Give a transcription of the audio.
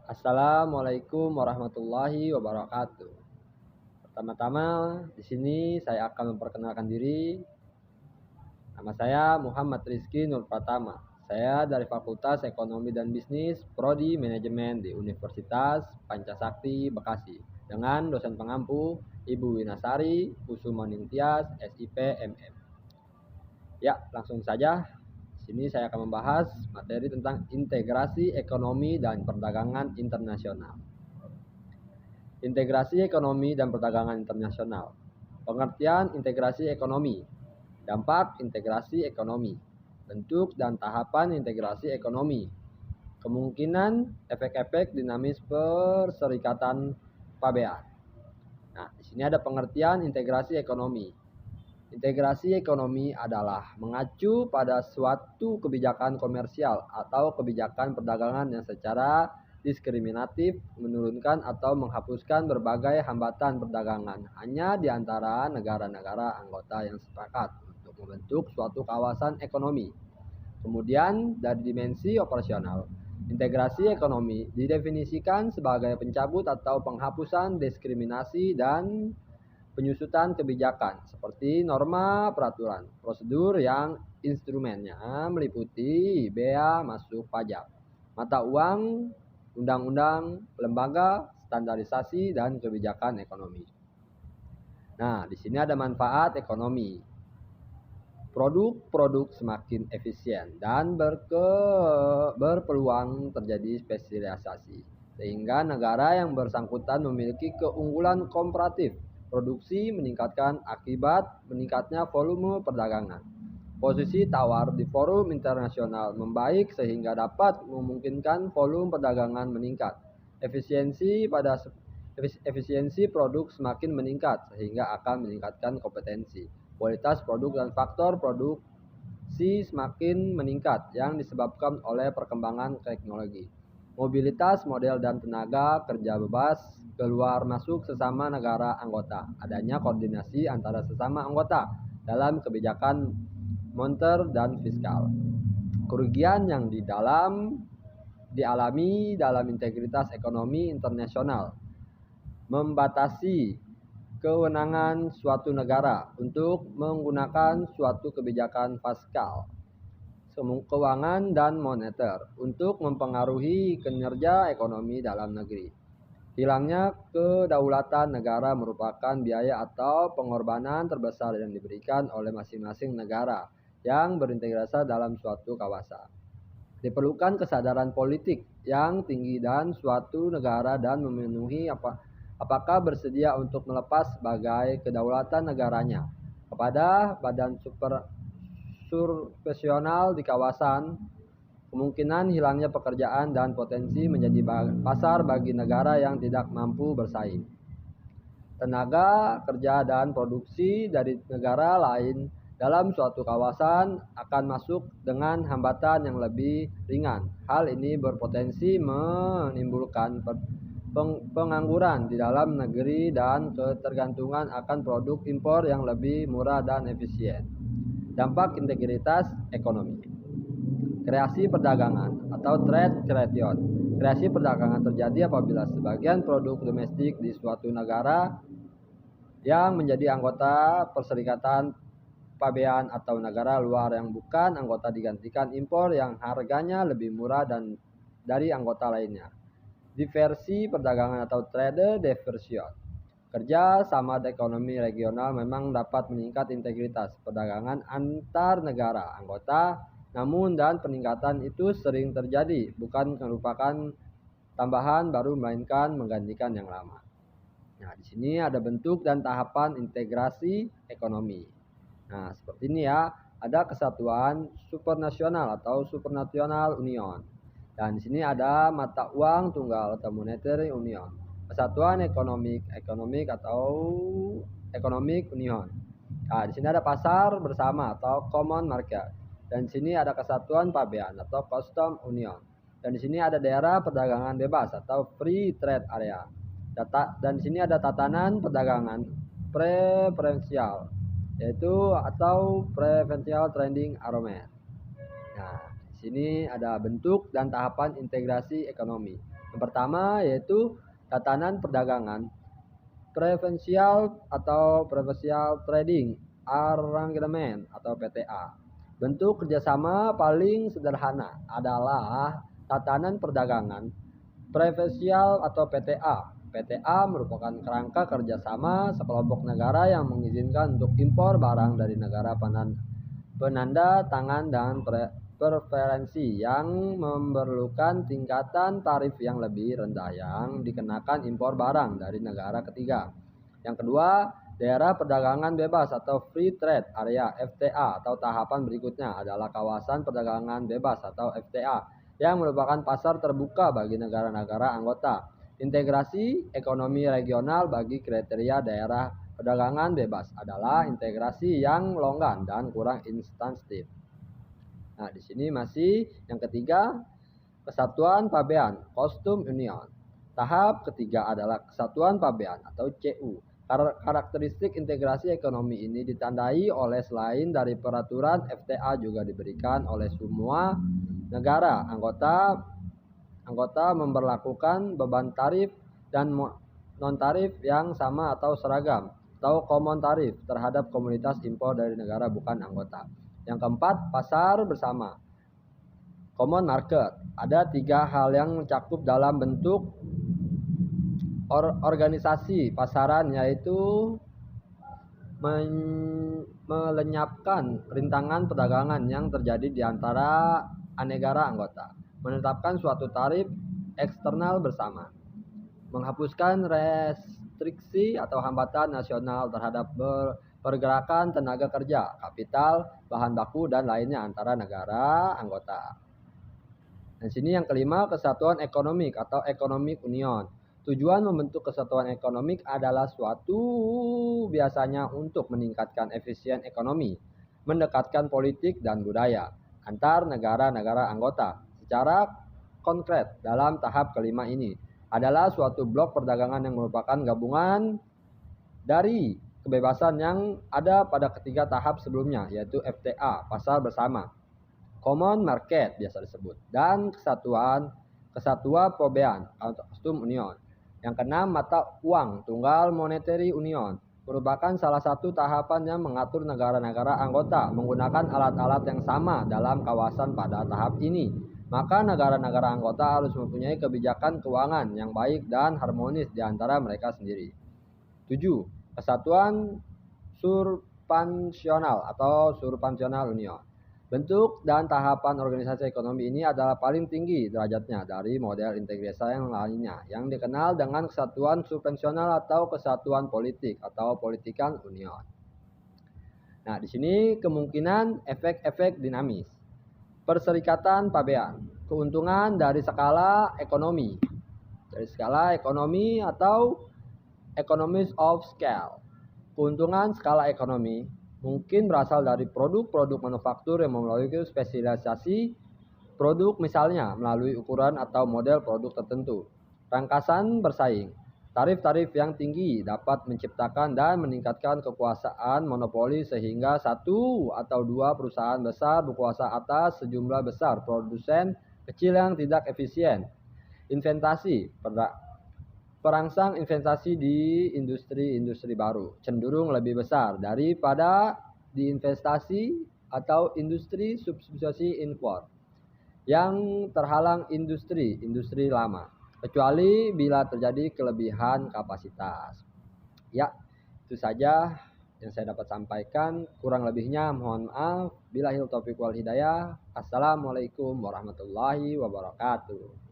Assalamualaikum warahmatullahi wabarakatuh. Pertama-tama di sini saya akan memperkenalkan diri. Nama saya Muhammad Rizky Nur Pratama. Saya dari Fakultas Ekonomi dan Bisnis, Prodi Manajemen di Universitas Pancasakti Bekasi dengan dosen pengampu Ibu Winasari Kusumaning Tias, SIP MM. Ya, langsung saja. Di sini saya akan membahas materi tentang integrasi ekonomi dan perdagangan internasional. Integrasi ekonomi dan perdagangan internasional. Pengertian integrasi ekonomi. Dampak integrasi ekonomi. Bentuk dan tahapan integrasi ekonomi. Kemungkinan efek-efek dinamis perserikatan pabean. Nah, di sini ada pengertian integrasi ekonomi. Integrasi ekonomi adalah mengacu pada suatu kebijakan komersial atau kebijakan perdagangan yang secara diskriminatif menurunkan atau menghapuskan berbagai hambatan perdagangan hanya di antara negara-negara anggota yang sepakat untuk membentuk suatu kawasan ekonomi. Kemudian dari dimensi operasional, integrasi ekonomi didefinisikan sebagai pencabut atau penghapusan diskriminasi dan penyusutan kebijakan seperti norma peraturan, prosedur yang instrumennya meliputi bea masuk pajak, mata uang, undang-undang, lembaga, standarisasi, dan kebijakan ekonomi. Nah, di sini ada manfaat ekonomi. Produk-produk semakin efisien dan berpeluang terjadi spesialisasi, sehingga negara yang bersangkutan memiliki keunggulan komparatif. Produksi meningkatkan akibat meningkatnya volume perdagangan. Posisi tawar di forum internasional membaik sehingga dapat memungkinkan volume perdagangan meningkat. Efisiensi produk semakin meningkat sehingga akan meningkatkan kompetensi. Kualitas produk dan faktor produksi semakin meningkat yang disebabkan oleh perkembangan teknologi. Mobilitas model dan tenaga kerja bebas keluar masuk sesama negara anggota. Adanya koordinasi antara sesama anggota dalam kebijakan moneter dan fiskal. Kerugian yang dialami dalam integritas ekonomi internasional. Membatasi kewenangan suatu negara untuk menggunakan suatu kebijakan fiskal, keuangan dan moneter untuk mempengaruhi kinerja ekonomi dalam negeri. Hilangnya kedaulatan negara merupakan biaya atau pengorbanan terbesar yang diberikan oleh masing-masing negara yang berintegrasi dalam suatu kawasan. Diperlukan kesadaran politik yang tinggi dan suatu negara dan memenuhi apakah bersedia untuk melepas sebagai kedaulatan negaranya kepada badan profesional di kawasan. Kemungkinan hilangnya pekerjaan dan potensi menjadi pasar bagi negara yang tidak mampu bersaing. Tenaga kerja dan produksi dari negara lain dalam suatu kawasan akan masuk dengan hambatan yang lebih ringan. Hal ini berpotensi menimbulkan pengangguran di dalam negeri dan ketergantungan akan produk impor yang lebih murah dan efisien. Dampak integritas ekonomi. Kreasi perdagangan atau trade creation. Kreasi perdagangan terjadi apabila sebagian produk domestik di suatu negara yang menjadi anggota perserikatan pabean atau negara luar yang bukan anggota digantikan impor yang harganya lebih murah dan dari anggota lainnya. Diversi perdagangan atau trade diversion. Kerja sama ekonomi regional memang dapat meningkat integritas perdagangan antar negara anggota, namun dan peningkatan itu sering terjadi bukan merupakan tambahan baru melainkan menggantikan yang lama. Nah, di sini ada bentuk dan tahapan integrasi ekonomi. Nah, seperti ini ya, ada kesatuan supranasional atau supranational union. Dan di sini ada mata uang tunggal atau monetary union. Kesatuan ekonomik atau economic union. Nah, di sini ada pasar bersama atau common market. Dan di sini ada kesatuan pabean atau custom union. Dan di sini ada daerah perdagangan bebas atau free trade area. Dan di sini ada tatanan perdagangan preferensial yaitu atau preferential trading arrangement. Nah, di sini ada bentuk dan tahapan integrasi ekonomi. Yang pertama yaitu tatanan perdagangan, preferential trading arrangement atau PTA. Bentuk kerjasama paling sederhana adalah tatanan perdagangan preferential atau PTA. PTA merupakan kerangka kerjasama sekelompok negara yang mengizinkan untuk impor barang dari negara penanda tangan dan preferensi yang memerlukan tingkatan tarif yang lebih rendah yang dikenakan impor barang dari negara ketiga. Yang kedua, daerah perdagangan bebas atau free trade area FTA atau tahapan berikutnya adalah kawasan perdagangan bebas atau FTA yang merupakan pasar terbuka bagi negara-negara anggota. Integrasi ekonomi regional bagi kriteria daerah perdagangan bebas adalah integrasi yang longgar dan kurang instantif. Nah, di sini masih yang ketiga, kesatuan pabean, custom union. Tahap ketiga adalah kesatuan pabean atau CU. Karakteristik integrasi ekonomi ini ditandai oleh selain dari peraturan FTA juga diberikan oleh semua negara anggota memberlakukan beban tarif dan non tarif yang sama atau seragam atau common tarif terhadap komoditas impor dari negara bukan anggota. Yang keempat, pasar bersama. Common market. Ada tiga hal yang mencakup dalam bentuk organisasi pasaran, yaitu melenyapkan rintangan perdagangan yang terjadi di antara negara anggota, menetapkan suatu tarif eksternal bersama, menghapuskan restriksi atau hambatan nasional terhadap pergerakan tenaga kerja, kapital, bahan baku, dan lainnya antara negara anggota. Dan sini yang kelima, kesatuan ekonomik atau economic union. Tujuan membentuk kesatuan ekonomik adalah suatu biasanya untuk meningkatkan efisien ekonomi, mendekatkan politik dan budaya antar negara-negara anggota. Secara konkret dalam tahap kelima ini adalah suatu blok perdagangan yang merupakan gabungan dari kebebasan yang ada pada ketiga tahap sebelumnya, yaitu FTA, pasar bersama, common market biasa disebut, dan kesatuan pabean atau custom union. Yang keenam, mata uang tunggal monetary union merupakan salah satu tahapan yang mengatur negara-negara anggota menggunakan alat-alat yang sama dalam kawasan pada tahap ini. Maka negara-negara anggota harus mempunyai kebijakan keuangan yang baik dan harmonis di antara mereka sendiri. 7. Kesatuan surpansional atau surpansional union. Bentuk dan tahapan organisasi ekonomi ini adalah paling tinggi derajatnya dari model integrasi yang lainnya, yang dikenal dengan kesatuan subvensional atau kesatuan politik atau political union. Nah, di sini kemungkinan efek-efek dinamis. Perserikatan pabean, keuntungan dari skala ekonomi. Dari skala ekonomi atau economies of scale. Keuntungan skala ekonomi mungkin berasal dari produk-produk manufaktur yang memiliki spesialisasi produk, misalnya melalui ukuran atau model produk tertentu. Rangkasan bersaing. Tarif-tarif yang tinggi dapat menciptakan dan meningkatkan kekuasaan monopoli sehingga satu atau dua perusahaan besar berkuasa atas sejumlah besar produsen kecil yang tidak efisien. Investasi. Perangsang investasi di industri-industri baru cenderung lebih besar daripada diinvestasi atau industri substitusi impor yang terhalang industri lama, kecuali bila terjadi kelebihan kapasitas. Ya, itu saja yang saya dapat sampaikan. Kurang lebihnya mohon maaf. Billahil taufiq wal hidayah. Assalamualaikum warahmatullahi wabarakatuh.